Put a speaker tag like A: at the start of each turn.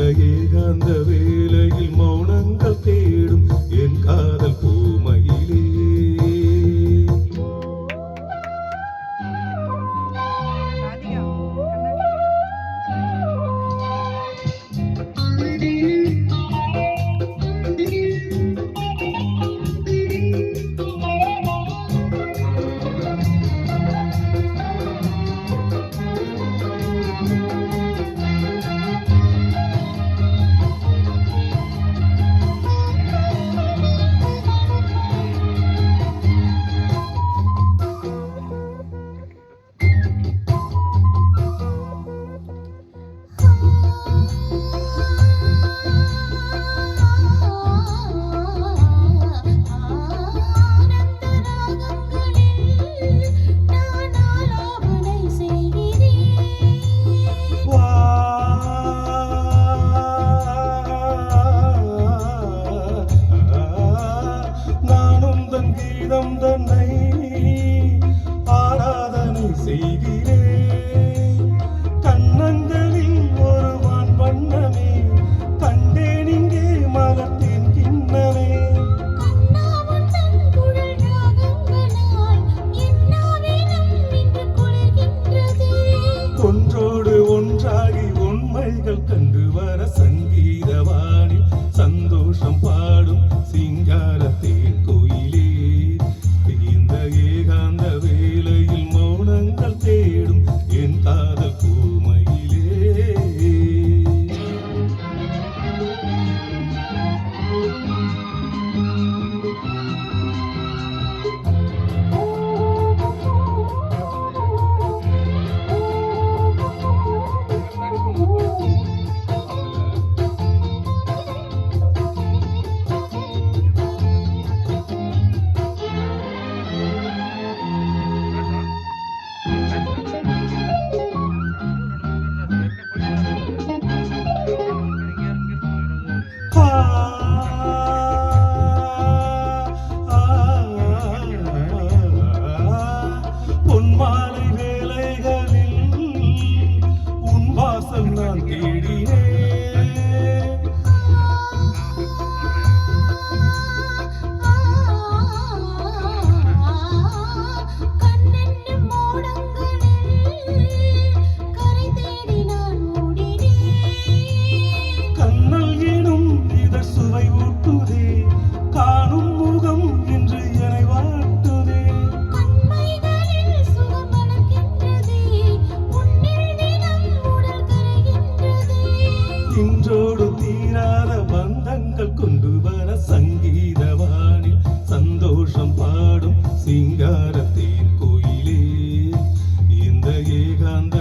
A: ஏகாந்த வேளையில் மௌனங்கள் தேடும் என் காதல் பூமையிலே. கீதம் தன்னை ஆராதனை செய்கிறேன். கண்ணங்களில் ஒரு வான் வண்ணமே கண்டேன் இங்கே மலர்த்தேன் கிண்ணமே. ஒன்றோடு ஒன்றாகி உண்மைகள் கண்டு வர சங்கீதவானில் சந்தோஷம் பாடும் சிங்காரத்தேன் கோயிலே. ஏகாந்த வேளையில் மௌனங்கள் தேடும் என் காதல் பூமையிலே. பொன்மாலை வேலைகளில் உன் வாசல் நான் தேடினேன். கண்ணல் எனும் இதழ் சுவை ஊட்டுதே, காணும் முகம் என்று என்னை வாட்டுதே. இன்றோடு தீராத பந்தங்கள் கொண்டு வர சங்கீதவானில் சந்தோஷம் பாடும் சிங்காரத்தேன் கோயிலே. இந்த ஏகாந்த